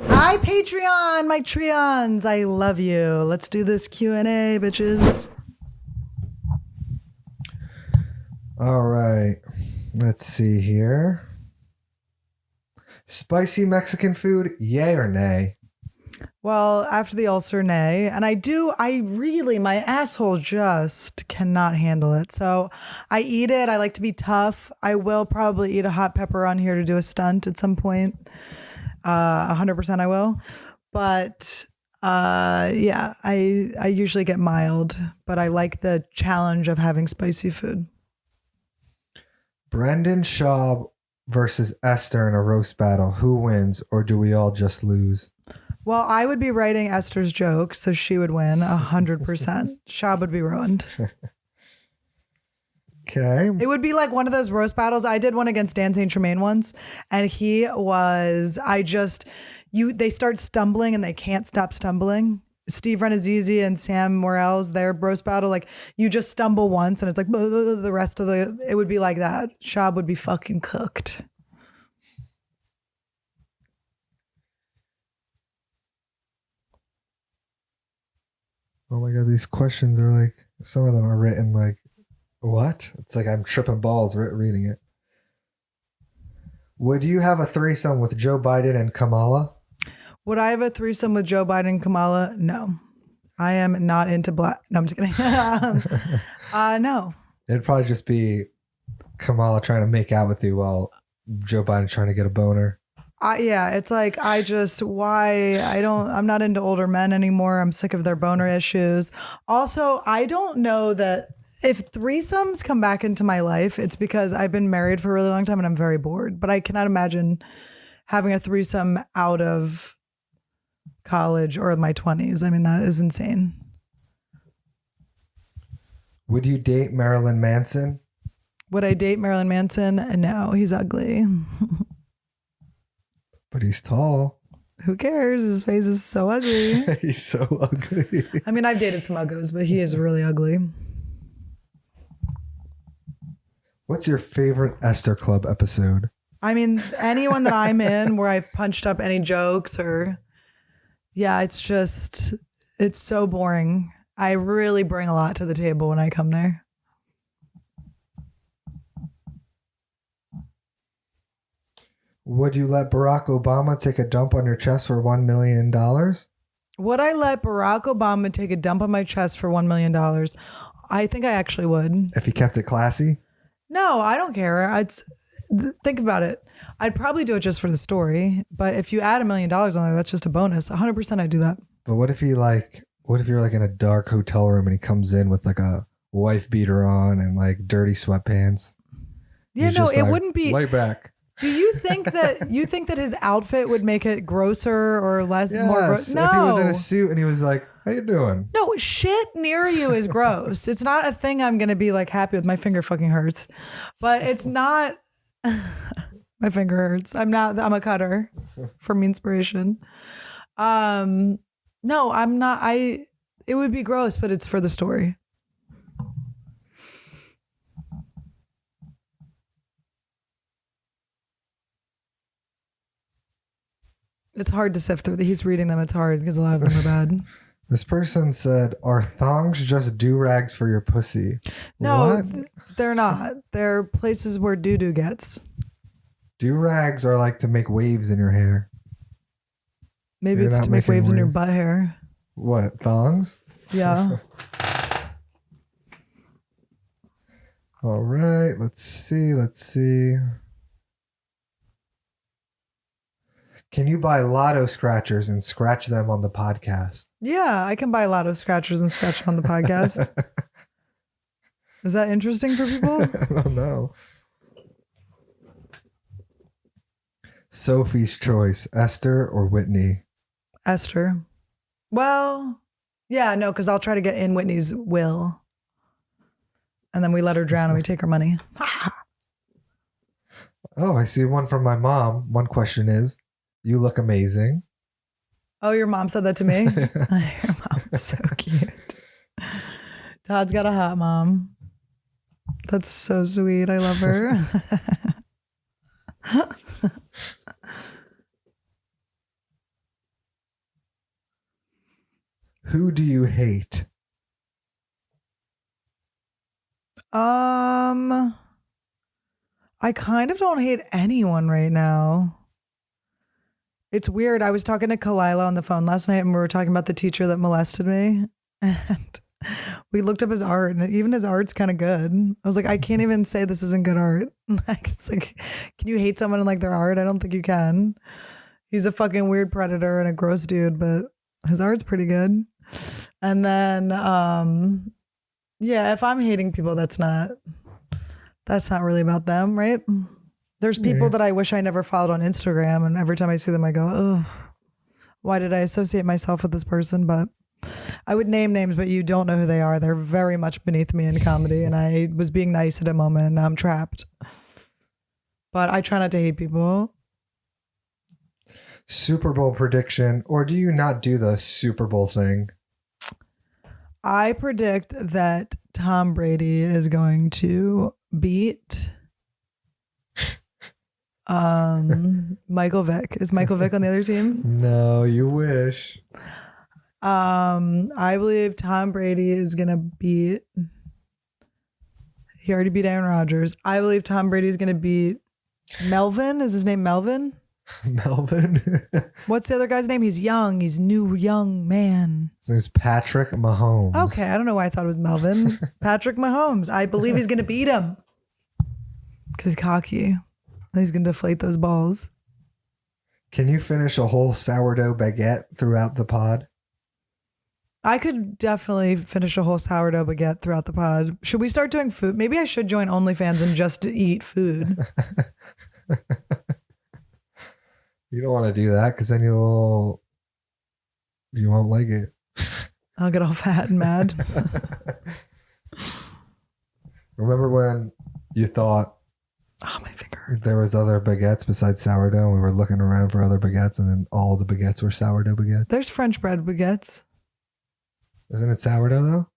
Hi, Patreon, my Treons. I love you. Let's do this Q&A, bitches. All right. Let's see here. Spicy Mexican food, yay or nay? Well, after the ulcer, nay. And my asshole just cannot handle it. So I eat it. I like to be tough. I will probably eat a hot pepper on here to do a stunt at some point. 100% I will. But yeah, I usually get mild, but I like the challenge of having spicy food. Brendan Schaub versus Esther in a roast battle. Who wins, or do we all just lose? Well, I would be writing Esther's jokes, so she would win 100%. Shab would be ruined. Okay. It would be like one of those roast battles. I did one against Dan St. Germain once, and they start stumbling and they can't stop stumbling. Steve Renazizi and Sam Morrell's, their roast battle, like you just stumble once and it's like the rest of it would be like that. Shab would be fucking cooked. Oh my God, these questions are like, some of them are written like, what? It's like I'm tripping balls reading it. Would you have a threesome with Joe Biden and Kamala? Would I have a threesome with Joe Biden and Kamala? No. I am not into black. No, I'm just kidding. No. It'd probably just be Kamala trying to make out with you while Joe Biden trying to get a boner. Yeah, it's like I'm not into older men anymore. I'm sick of their boner issues. Also, I don't know that if threesomes come back into my life, it's because I've been married for a really long time and I'm very bored. But I cannot imagine having a threesome out of college or my 20s. I mean, that is insane. Would you date Marilyn Manson? Would I date Marilyn Manson? No, he's ugly. But he's tall. Who cares? His face is so ugly. He's so ugly. I mean, I've dated some uggos, but he is really ugly. What's your favorite Esther Club episode? I mean, anyone that I'm in where I've punched up any jokes it's so boring. I really bring a lot to the table when I come there. Would you let Barack Obama take a dump on your chest for $1 million? Would I let Barack Obama take a dump on my chest for $1 million? I think I actually would. If he kept it classy? No, I don't care. Think about it. I'd probably do it just for the story. But if you add $1 million on there, that's just a bonus. 100% I'd do that. But what if you're like in a dark hotel room and he comes in with like a wife beater on and like dirty sweatpants? Yeah, no, it wouldn't be. Lay back. Do you think that his outfit would make it grosser or less? Yes, more gross? No. If he was in a suit and he was like, "How you doing?" No, shit near you is gross. It's not a thing I'm gonna be like happy with. My finger fucking hurts, but it's not. My finger hurts. I'm a cutter for Meanspiration. No, I'm not. It would be gross, but it's for the story. It's hard to sift through. He's reading them. It's hard because a lot of them are bad. This person said, "Are thongs just do-rags for your pussy?" No, they're not. They're places where doo-doo gets. Do-rags are like to make waves in your hair. Maybe it's to make waves in your butt hair. What, thongs? Yeah. All right, let's see. Can you buy lotto scratchers and scratch them on the podcast? Yeah, I can buy lotto scratchers and scratch them on the podcast. Is that interesting for people? I don't know. Sophie's choice, Esther or Whitney? Esther. Well, yeah, no, because I'll try to get in Whitney's will. And then we let her drown and we take her money. Oh, I see one from my mom. One question is, you look amazing. Oh, your mom said that to me? Your mom is so cute. Todd's got a hot mom. That's so sweet. I love her. Who do you hate? I kind of don't hate anyone right now. It's weird. I was talking to Kalila on the phone last night and we were talking about the teacher that molested me. And we looked up his art and even his art's kind of good. I was like, I can't even say this isn't good art. Like, it's like, can you hate someone and like their art? I don't think you can. He's a fucking weird predator and a gross dude, but his art's pretty good. And then, yeah, if I'm hating people, that's not really about them, right? There's people that I wish I never followed on Instagram, and every time I see them, I go, oh, why did I associate myself with this person? But I would name names, but you don't know who they are. They're very much beneath me in comedy, and I was being nice at a moment, and now I'm trapped. But I try not to hate people. Super Bowl prediction, or do you not do the Super Bowl thing? I predict that Tom Brady is going to beat Michael Vick. Is Michael Vick on the other team? No, you wish. I believe Tom Brady is gonna beat. He already beat Aaron Rodgers. I believe Tom Brady is gonna beat Melvin. Is his name Melvin? Melvin. What's the other guy's name? He's young. He's new young man. His name's Patrick Mahomes. Okay, I don't know why I thought it was Melvin. Patrick Mahomes. I believe he's gonna beat him because he's cocky. He's gonna deflate those balls. Can you finish a whole sourdough baguette throughout the pod? I could definitely finish a whole sourdough baguette throughout the pod. Should we start doing food? Maybe I should join OnlyFans and just eat food. You don't want to do that because then you won't like it. I'll get all fat and mad. Remember when you thought my finger. there was other baguettes besides sourdough and we were looking around for other baguettes and then all the baguettes were sourdough baguettes? There's French bread baguettes. Isn't it sourdough though?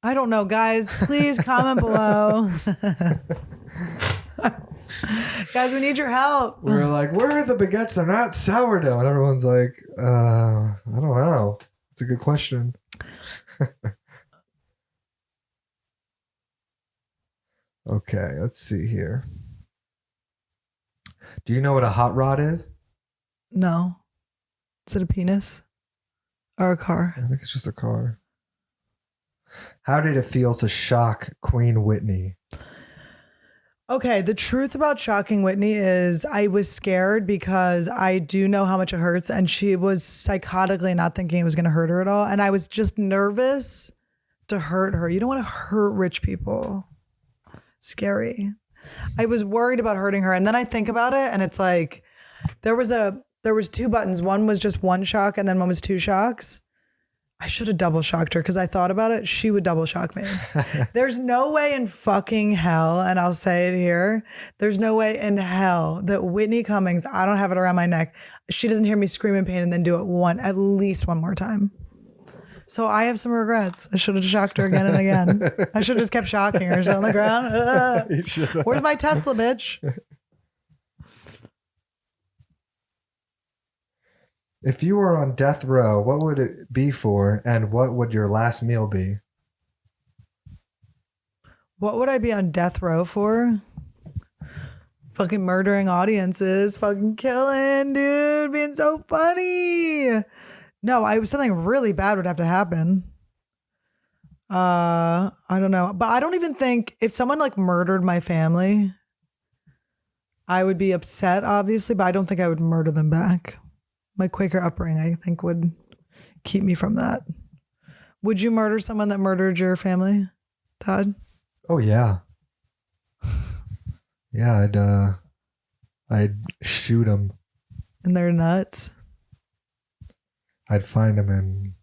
I don't know, guys. Please comment below. Guys, we need your help. We were like, where are the baguettes? They're not sourdough. And everyone's like, I don't know. It's a good question. Okay, let's see here. Do you know what a hot rod is? No. Is it a penis? Or a car? I think it's just a car. How did it feel to shock Queen Whitney? Okay, the truth about shocking Whitney is I was scared because I do know how much it hurts, and she was psychotically not thinking it was going to hurt her at all. And I was just nervous to hurt her. You don't want to hurt rich people. Scary. I was worried about hurting her. And then I think about it, and it's like there was two buttons. One was just one shock, and then one was two shocks. I should have double shocked her because I thought about it. She would double shock me. There's no way in fucking hell, and I'll say it here, there's no way in hell that Whitney Cummings, I don't have it around my neck, she doesn't hear me scream in pain and then do it at least one more time. So I have some regrets. I should have shocked her again and again. I should have just kept shocking her. She's on the ground. Where's my Tesla, bitch? If you were on death row, what would it be for, and what would your last meal be? What would I be on death row for? Fucking murdering audiences, fucking killing, dude, being so funny. No, something really bad would have to happen. I don't know, but I don't even think if someone like murdered my family, I would be upset, obviously, but I don't think I would murder them back. My Quaker upbringing, I think, would keep me from that. Would you murder someone that murdered your family, Todd? Oh yeah, yeah. I'd shoot them. And they're nuts. I'd find them, and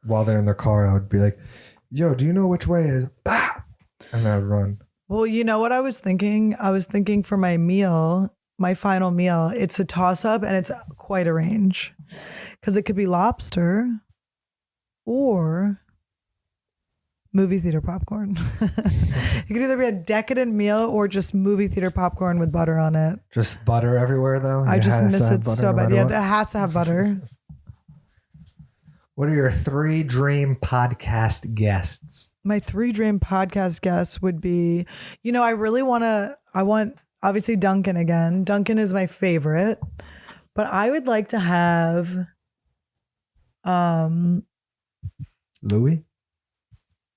while they're in their car, I would be like, "Yo, do you know which way is?" Bah! And then I'd run. Well, you know what I was thinking? I was thinking for my meal. My final meal, it's a toss-up and it's quite a range because it could be lobster or movie theater popcorn. It could either be a decadent meal or just movie theater popcorn with butter on it. Just butter everywhere, though? I just miss it so bad. Yeah, it has to have butter. What are your 3 dream podcast guests? My 3 dream podcast guests would be, I want obviously Duncan again. Duncan is my favorite, but I would like to have, Louis?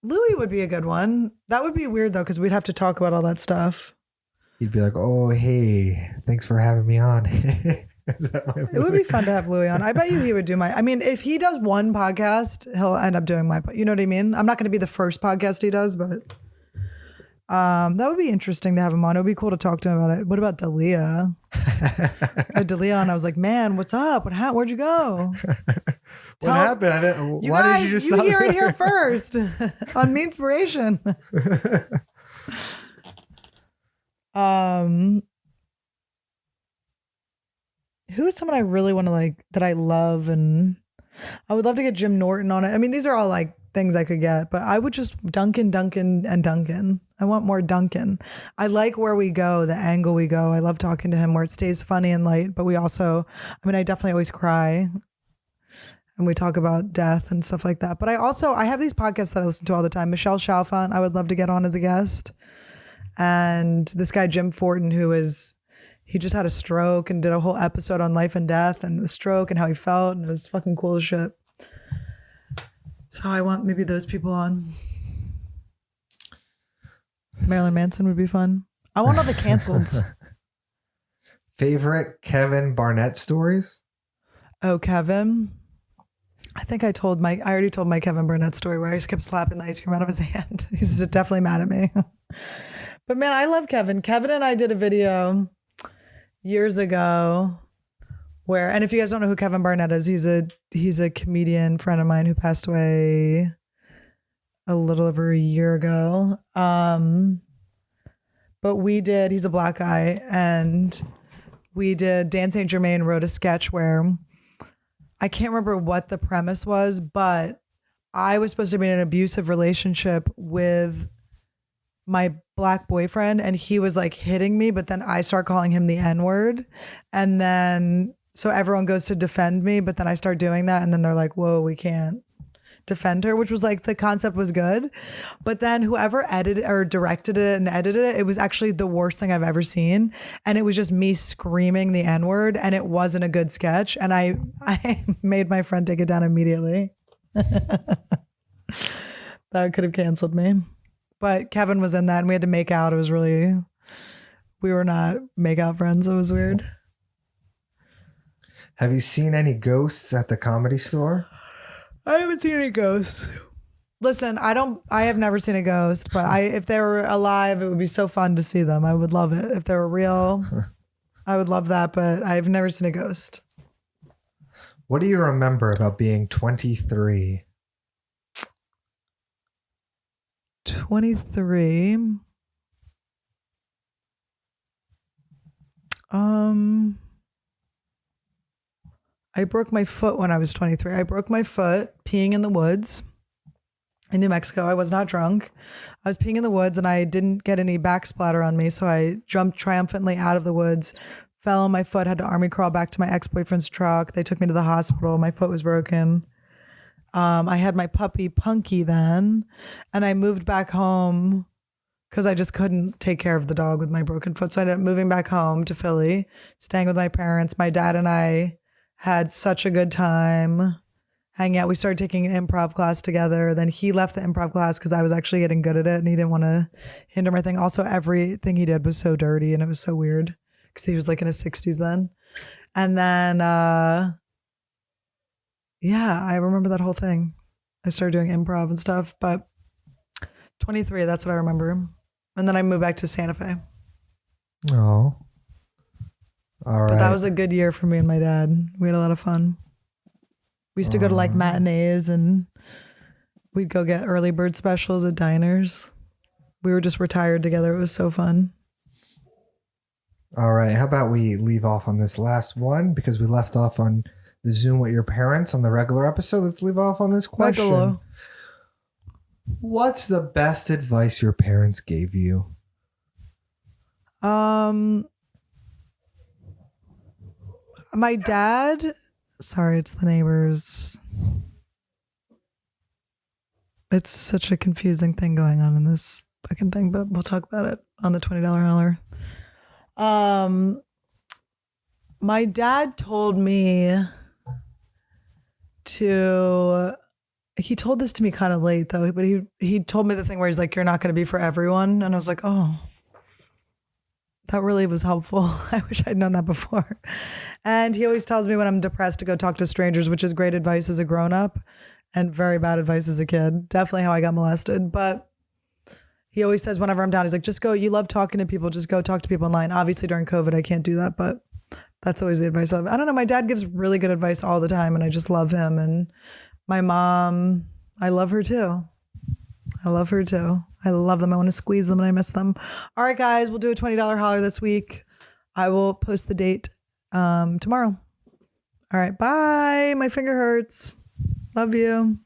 Louis would be a good one. That would be weird though, because we'd have to talk about all that stuff. He'd be like, oh, hey, thanks for having me on. It would be fun to have Louis on. I bet you he would do if he does one podcast, he'll end up doing you know what I mean? I'm not going to be the first podcast he does, but that would be interesting to have him on. It would be cool to talk to him about it. What about Dalia? I had Dalia on. I was like, man, what's up? Where'd you go? What happened? I didn't, you why guys, did you just you stop? hear it here first on Meanspiration. Who is someone I really want to that I love, and I would love to get Jim Norton on it. I mean, these are all things I could get, but I would just Duncan. I want more Duncan. I like where we go, the angle we go. I love talking to him where it stays funny and light, but we also, I definitely always cry and we talk about death and stuff like that. But I have these podcasts that I listen to all the time. Michelle Chalfant, I would love to get on as a guest. And this guy, Jim Fortin, he just had a stroke and did a whole episode on life and death and the stroke and how he felt. And it was fucking cool as shit. So I want maybe those people on. Marilyn Manson would be fun. I want all the canceleds. Favorite Kevin Barnett stories? Oh, Kevin. I think I already told my Kevin Barnett story where I just kept slapping the ice cream out of his hand. He's definitely mad at me. But man, I love Kevin. Kevin and I did a video years ago and if you guys don't know who Kevin Barnett is, he's a comedian friend of mine who passed away a little over a year ago. But he's a black guy, and Dan St. Germain wrote a sketch where I can't remember what the premise was, but I was supposed to be in an abusive relationship with my black boyfriend, and he was hitting me, but then I start calling him the N-word. And then, so everyone goes to defend me, but then I start doing that. And then they're like, whoa, we can't defend her, which was the concept was good. But then whoever edited or directed it and edited it, it was actually the worst thing I've ever seen. And it was just me screaming the N-word, and it wasn't a good sketch. And I made my friend take it down immediately. That could have canceled me. But Kevin was in that and we had to make out. We were not make out friends. It was weird. Have you seen any ghosts at the Comedy Store? I haven't seen any ghosts. Listen, I have never seen a ghost, but if they were alive, it would be so fun to see them. I would love it. If they were real, I would love that, but I've never seen a ghost. What do you remember about being 23? 23. I broke my foot when I was 23. I broke my foot peeing in the woods in New Mexico. I was not drunk. I was peeing in the woods and I didn't get any back splatter on me. So I jumped triumphantly out of the woods, fell on my foot, had to army crawl back to my ex-boyfriend's truck. They took me to the hospital. My foot was broken. I had my puppy Punky then, and I moved back home because I just couldn't take care of the dog with my broken foot. So I ended up moving back home to Philly, staying with my parents. My dad and I had such a good time hanging out. We started taking an improv class together. Then he left the improv class because I was actually getting good at it and he didn't want to hinder my thing. Also, everything he did was so dirty and it was so weird because he was in his 60s then. And then, yeah, I remember that whole thing. I started doing improv and stuff, but 23, that's what I remember. And then I moved back to Santa Fe. Oh. All right. But that was a good year for me and my dad. We had a lot of fun. We used to go to matinees and we'd go get early bird specials at diners. We were just retired together. It was so fun. All right. How about we leave off on this last one because we left off on the Zoom with your parents on the regular episode. Let's leave off on this question. Regular. What's the best advice your parents gave you? My dad, sorry, it's the neighbors. It's such a confusing thing going on in this fucking thing, but we'll talk about it on the $20 holler. My dad told me he told this to me kind of late though, but he told me the thing where he's like, you're not going to be for everyone. And I was like, oh, that really was helpful. I wish I'd known that before. And he always tells me when I'm depressed to go talk to strangers, which is great advice as a grown up and very bad advice as a kid. Definitely how I got molested. But he always says whenever I'm down, he's like, just go, you love talking to people, just go talk to people online. Obviously during COVID, I can't do that, but that's always the advice I have. I don't know. My dad gives really good advice all the time and I just love him. And my mom, I love her too. I love her too. I love them. I want to squeeze them and I miss them. All right, guys, we'll do a $20 holler this week. I will post the date tomorrow. All right, bye. My finger hurts. Love you.